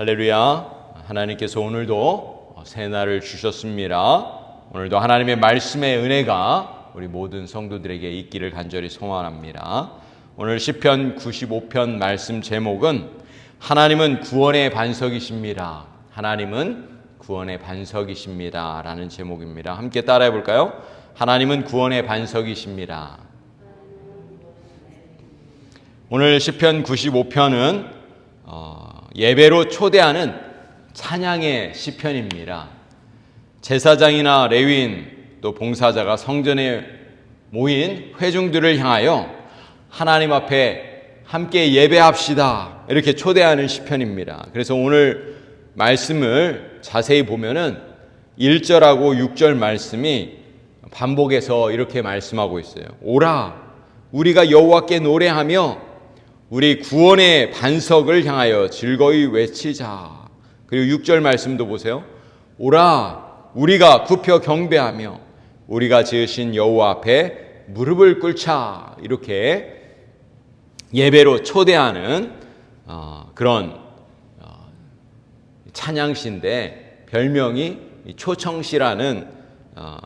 할렐루야. 하나님께서 오늘도 새 날을 주셨습니다. 오늘도 하나님의 말씀의 은혜가 우리 모든 성도들에게 있기를 간절히 소원합니다. 오늘 시편 95편 말씀 제목은 하나님은 구원의 반석이십니다. 하나님은 구원의 반석이십니다 라는 제목입니다. 함께 따라해 볼까요? 하나님은 구원의 반석이십니다. 오늘 시편 95편은 예배로 초대하는 찬양의 시편입니다. 제사장이나 레위인 또 봉사자가 성전에 모인 회중들을 향하여 하나님 앞에 함께 예배합시다 이렇게 초대하는 시편입니다. 그래서 오늘 말씀을 자세히 보면은 1절하고 6절 말씀이 반복해서 이렇게 말씀하고 있어요. 오라 우리가 여호와께 노래하며 우리 구원의 반석을 향하여 즐거이 외치자. 그리고 6절 말씀도 보세요. 오라 우리가 굽혀 경배하며 우리가 지으신 여호와 앞에 무릎을 꿇자. 이렇게 예배로 초대하는 그런 찬양시인데 별명이 초청시라는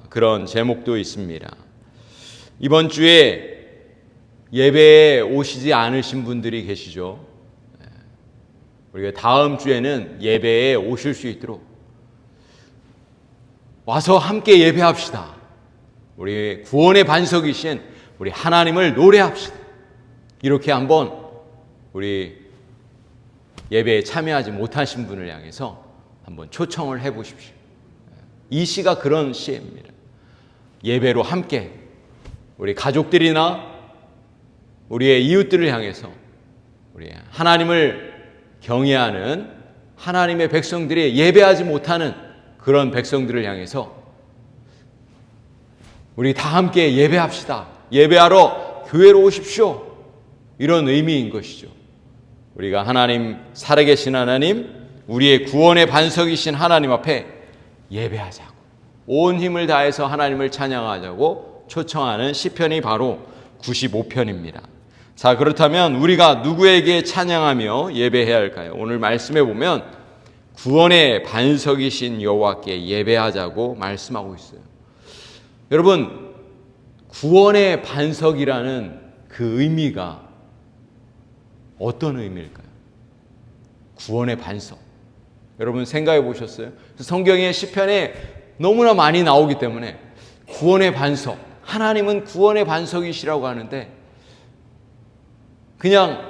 그런 제목도 있습니다. 이번 주에 예배에 오시지 않으신 분들이 계시죠. 우리가 다음 주에는 예배에 오실 수 있도록 와서 함께 예배합시다. 우리 구원의 반석이신 우리 하나님을 노래합시다. 이렇게 한번 우리 예배에 참여하지 못하신 분을 향해서 한번 초청을 해보십시오. 이 시가 그런 시입니다. 예배로 함께 우리 가족들이나 우리의 이웃들을 향해서 우리 하나님을 경외하는 하나님의 백성들이 예배하지 못하는 그런 백성들을 향해서 우리 다 함께 예배합시다. 예배하러 교회로 오십시오. 이런 의미인 것이죠. 우리가 하나님, 살아계신 하나님, 우리의 구원의 반석이신 하나님 앞에 예배하자고, 온 힘을 다해서 하나님을 찬양하자고 초청하는 시편이 바로 95편입니다. 자, 그렇다면 우리가 누구에게 찬양하며 예배해야 할까요? 오늘 말씀에 보면 구원의 반석이신 여호와께 예배하자고 말씀하고 있어요. 여러분, 구원의 반석이라는 그 의미가 어떤 의미일까요? 구원의 반석. 여러분 생각해 보셨어요? 성경의 시편에 너무나 많이 나오기 때문에 구원의 반석, 하나님은 구원의 반석이시라고 하는데 그냥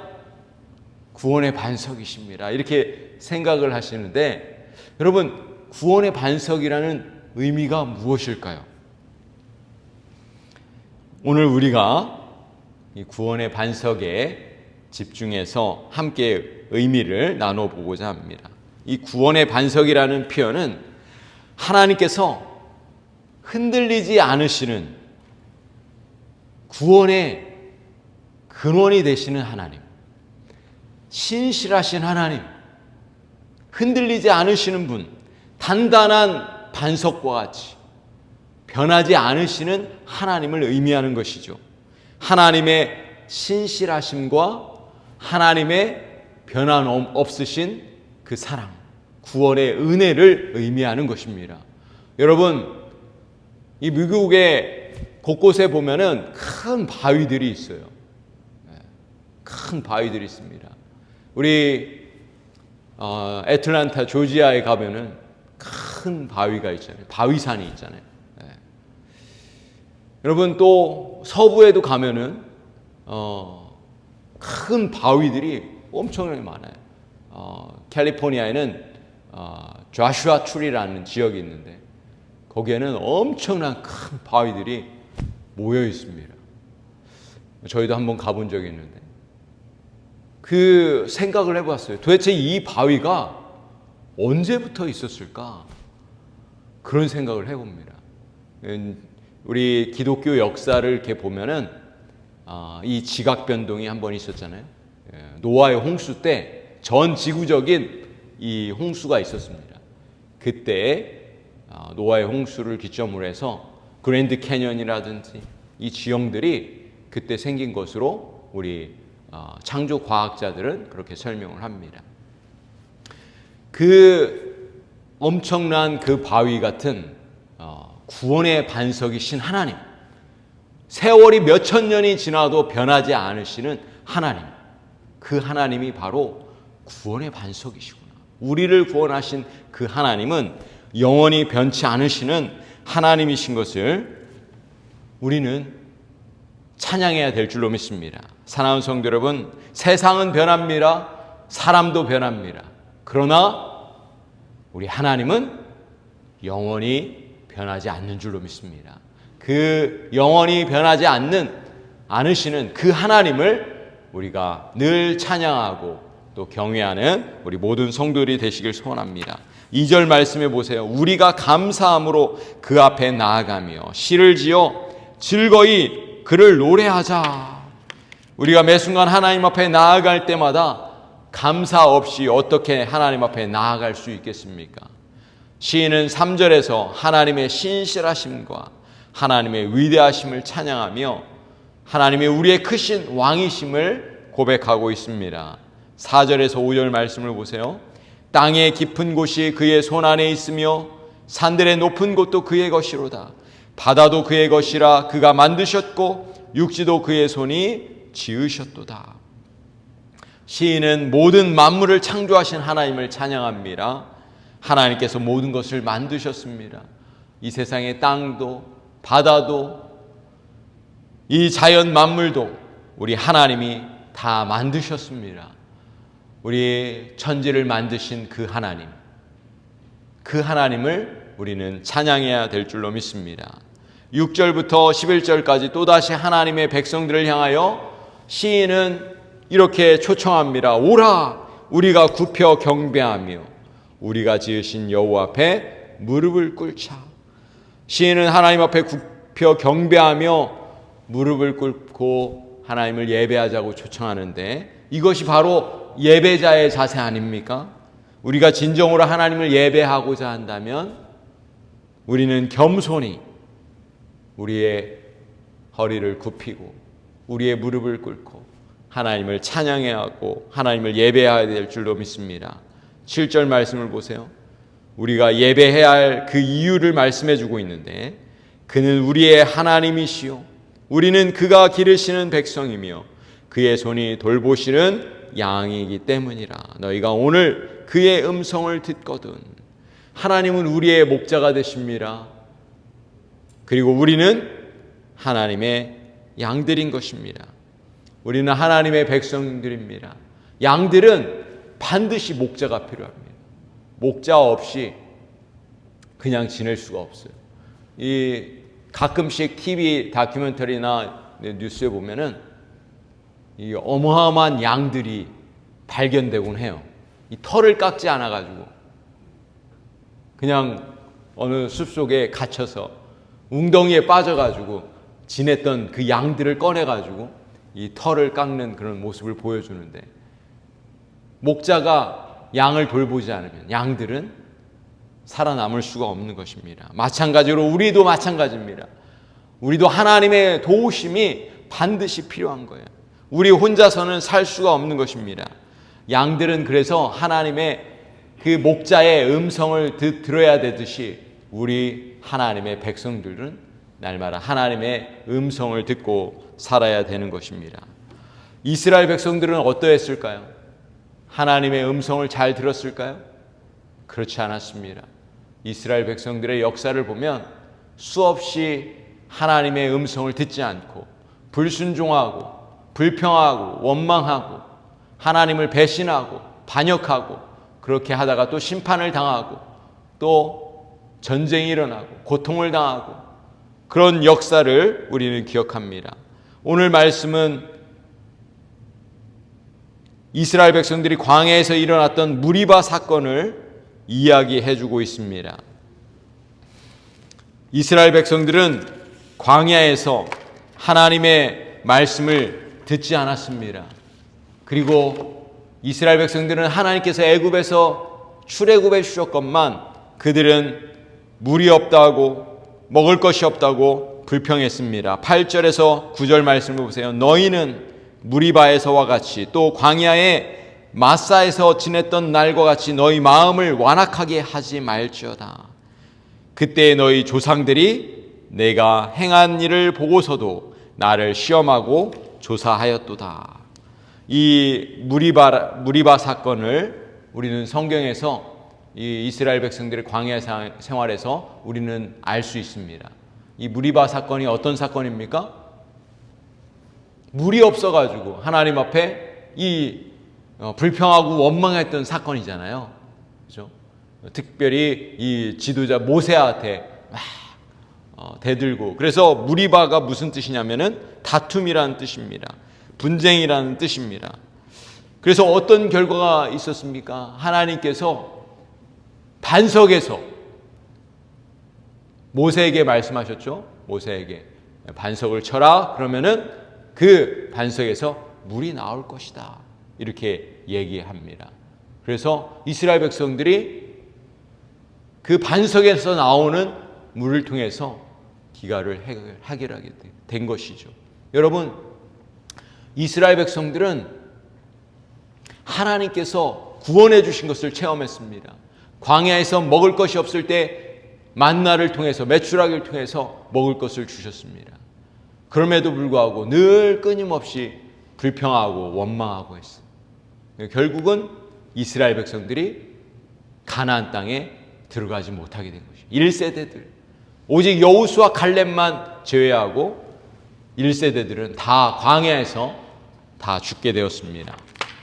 구원의 반석이십니다 이렇게 생각을 하시는데, 여러분 구원의 반석이라는 의미가 무엇일까요? 오늘 우리가 이 구원의 반석에 집중해서 함께 의미를 나눠보고자 합니다. 이 구원의 반석이라는 표현은 하나님께서 흔들리지 않으시는 구원의 근원이 되시는 하나님, 신실하신 하나님, 흔들리지 않으시는 분, 단단한 반석과 같이 변하지 않으시는 하나님을 의미하는 것이죠. 하나님의 신실하심과 하나님의 변함없으신 그 사랑, 구원의 은혜를 의미하는 것입니다. 여러분, 이 미국의 곳곳에 보면은 큰 바위들이 있어요. 큰 바위들이 있습니다. 우리 애틀랜타 조지아에 가면은 큰 바위가 있잖아요. 바위산이 있잖아요. 여러분 또 서부에도 가면은 큰 바위들이 엄청나게 많아요. 캘리포니아에는 조슈아 트리라는 지역이 있는데 거기에는 엄청난 큰 바위들이 모여 있습니다. 저희도 한번 가본 적이 있는데 그 생각을 해봤어요. 도대체 이 바위가 언제부터 있었을까? 그런 생각을 해봅니다. 우리 기독교 역사를 이렇게 보면은 이 지각 변동이 한 번 있었잖아요. 노아의 홍수 때 전 지구적인 이 홍수가 있었습니다. 그때 노아의 홍수를 기점으로 해서 그랜드 캐년이라든지 이 지형들이 그때 생긴 것으로 우리 창조 과학자들은 그렇게 설명을 합니다. 그 엄청난 그 바위 같은 구원의 반석이신 하나님, 세월이 몇천 년이 지나도 변하지 않으시는 하나님, 그 하나님이 바로 구원의 반석이시구나. 우리를 구원하신 그 하나님은 영원히 변치 않으시는 하나님이신 것을 우리는 찬양해야 될 줄로 믿습니다. 사랑하는 성도 여러분, 세상은 변합니다. 사람도 변합니다. 그러나 우리 하나님은 영원히 변하지 않는 줄로 믿습니다. 그 영원히 변하지 않으시는 그 하나님을 우리가 늘 찬양하고 또 경외하는 우리 모든 성도들이 되시길 소원합니다. 2절 말씀해 보세요. 우리가 감사함으로 그 앞에 나아가며 시를 지어 즐거이 그를 노래하자. 우리가 매 순간 하나님 앞에 나아갈 때마다 감사 없이 어떻게 하나님 앞에 나아갈 수 있겠습니까? 시인은 3절에서 하나님의 신실하심과 하나님의 위대하심을 찬양하며 하나님의 우리의 크신 왕이심을 고백하고 있습니다. 4절에서 5절 말씀을 보세요. 땅의 깊은 곳이 그의 손 안에 있으며 산들의 높은 곳도 그의 것이로다. 바다도 그의 것이라 그가 만드셨고 육지도 그의 손이 지으셨도다. 시인은 모든 만물을 창조하신 하나님을 찬양합니다. 하나님께서 모든 것을 만드셨습니다. 이 세상의 땅도 바다도 이 자연 만물도 우리 하나님이 다 만드셨습니다. 우리 천지를 만드신 그 하나님, 그 하나님을 우리는 찬양해야 될 줄로 믿습니다. 6절부터 11절까지 또다시 하나님의 백성들을 향하여 시인은 이렇게 초청합니다. 오라, 우리가 굽혀 경배하며 우리가 지으신 여호와 앞에 무릎을 꿇자. 시인은 하나님 앞에 굽혀 경배하며 무릎을 꿇고 하나님을 예배하자고 초청하는데 이것이 바로 예배자의 자세 아닙니까? 우리가 진정으로 하나님을 예배하고자 한다면 우리는 겸손히 우리의 허리를 굽히고 우리의 무릎을 꿇고 하나님을 찬양해야 하고 하나님을 예배해야 될 줄로 믿습니다. 7절 말씀을 보세요. 우리가 예배해야 할 그 이유를 말씀해 주고 있는데 그는 우리의 하나님이시요 우리는 그가 기르시는 백성이며 그의 손이 돌보시는 양이기 때문이라. 너희가 오늘 그의 음성을 듣거든. 하나님은 우리의 목자가 되십니다. 그리고 우리는 하나님의 양들인 것입니다. 우리는 하나님의 백성들입니다. 양들은 반드시 목자가 필요합니다. 목자 없이 그냥 지낼 수가 없어요. 이 가끔씩 TV 다큐멘터리나 뉴스에 보면은 이 어마어마한 양들이 발견되곤 해요. 이 털을 깎지 않아 가지고 그냥 어느 숲속에 갇혀서 웅덩이에 빠져 가지고 지냈던 그 양들을 꺼내 가지고 이 털을 깎는 그런 모습을 보여주는데 목자가 양을 돌보지 않으면 양들은 살아남을 수가 없는 것입니다. 마찬가지로 우리도 마찬가지입니다. 우리도 하나님의 도우심이 반드시 필요한 거예요. 우리 혼자서는 살 수가 없는 것입니다. 양들은 그래서 하나님의 그 목자의 음성을 들어야 되듯이 우리 하나님의 백성들은 날마다 하나님의 음성을 듣고 살아야 되는 것입니다. 이스라엘 백성들은 어떠했을까요? 하나님의 음성을 잘 들었을까요? 그렇지 않았습니다. 이스라엘 백성들의 역사를 보면 수없이 하나님의 음성을 듣지 않고 불순종하고 불평하고 원망하고 하나님을 배신하고 반역하고 그렇게 하다가 또 심판을 당하고 또 전쟁이 일어나고 고통을 당하고 그런 역사를 우리는 기억합니다. 오늘 말씀은 이스라엘 백성들이 광야에서 일어났던 무리바 사건을 이야기해주고 있습니다. 이스라엘 백성들은 광야에서 하나님의 말씀을 듣지 않았습니다. 그리고 이스라엘 백성들은 하나님께서 애굽에서 출애굽해 주셨건만 그들은 물이 없다고 먹을 것이 없다고 불평했습니다. 8절에서 9절 말씀을 보세요. 너희는 무리바에서와 같이 또 광야에 마사에서 지냈던 날과 같이 너희 마음을 완악하게 하지 말지어다. 그때 너희 조상들이 내가 행한 일을 보고서도 나를 시험하고 조사하였도다. 이 무리바 사건을 우리는 성경에서 이 이스라엘 백성들의 광야 생활에서 우리는 알 수 있습니다. 이 무리바 사건이 어떤 사건입니까? 물이 없어가지고 하나님 앞에 불평하고 원망했던 사건이잖아요. 그렇죠? 특별히 이 지도자 모세한테 막 대들고, 그래서 무리바가 무슨 뜻이냐면은 다툼이라는 뜻입니다. 분쟁이라는 뜻입니다. 그래서 어떤 결과가 있었습니까? 하나님께서 반석에서 모세에게 말씀하셨죠. 모세에게 반석을 쳐라. 그러면은 그 반석에서 물이 나올 것이다. 이렇게 얘기합니다. 그래서 이스라엘 백성들이 그 반석에서 나오는 물을 통해서 기가를 해결하게 된 것이죠. 여러분, 이스라엘 백성들은 하나님께서 구원해 주신 것을 체험했습니다. 광야에서 먹을 것이 없을 때 만나를 통해서, 메추라기를 통해서 먹을 것을 주셨습니다. 그럼에도 불구하고 늘 끊임없이 불평하고 원망하고 했어요. 결국은 이스라엘 백성들이 가나안 땅에 들어가지 못하게 된 것이죠. 1세대들, 오직 여호수아 갈렙만 제외하고 1세대들은 다 광야에서 다 죽게 되었습니다.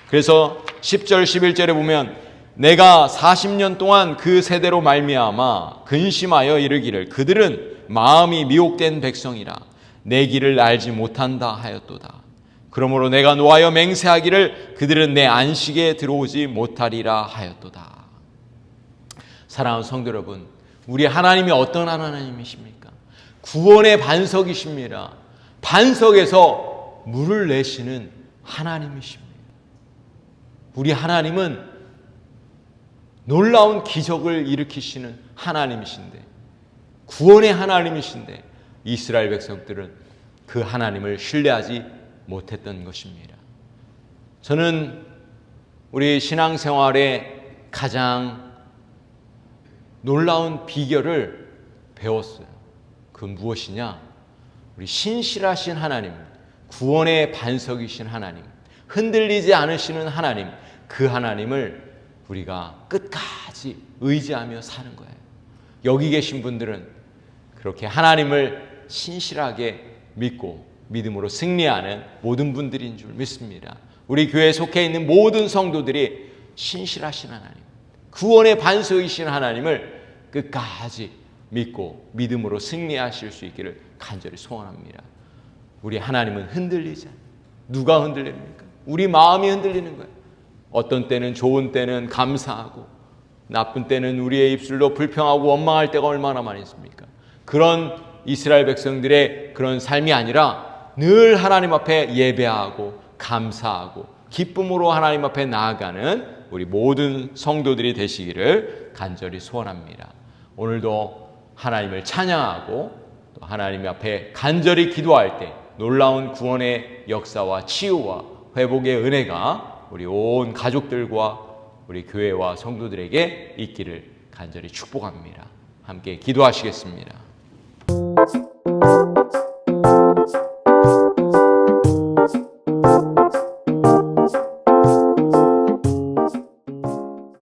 그래서 10절 11절에 보면 내가 40년 동안 그 세대로 말미암아 근심하여 이르기를 그들은 마음이 미혹된 백성이라 내 길을 알지 못한다 하였도다. 그러므로 내가 노하여 맹세하기를 그들은 내 안식에 들어오지 못하리라 하였도다. 사랑하는 성도 여러분, 우리 하나님이 어떤 하나님이십니까? 구원의 반석이십니다. 반석에서 물을 내시는 하나님이십니다. 우리 하나님은 놀라운 기적을 일으키시는 하나님이신데, 구원의 하나님이신데 이스라엘 백성들은 그 하나님을 신뢰하지 못했던 것입니다. 저는 우리 신앙생활의 가장 놀라운 비결을 배웠어요. 그 무엇이냐? 우리 신실하신 하나님, 구원의 반석이신 하나님, 흔들리지 않으시는 하나님, 그 하나님을 우리가 끝까지 의지하며 사는 거예요. 여기 계신 분들은 그렇게 하나님을 신실하게 믿고 믿음으로 승리하는 모든 분들인 줄 믿습니다. 우리 교회에 속해 있는 모든 성도들이 신실하신 하나님, 구원의 반석이신 하나님을 끝까지 믿고 믿음으로 승리하실 수 있기를 간절히 소원합니다. 우리 하나님은 흔들리지 않아요. 누가 흔들립니까? 우리 마음이 흔들리는 거예요. 어떤 때는 좋은 때는 감사하고 나쁜 때는 우리의 입술로 불평하고 원망할 때가 얼마나 많이 있습니까? 그런 이스라엘 백성들의 그런 삶이 아니라 늘 하나님 앞에 예배하고 감사하고 기쁨으로 하나님 앞에 나아가는 우리 모든 성도들이 되시기를 간절히 소원합니다. 오늘도 하나님을 찬양하고 또 하나님 앞에 간절히 기도할 때 놀라운 구원의 역사와 치유와 회복의 은혜가 우리 온 가족들과 우리 교회와 성도들에게 있기를 간절히 축복합니다. 함께 기도하시겠습니다.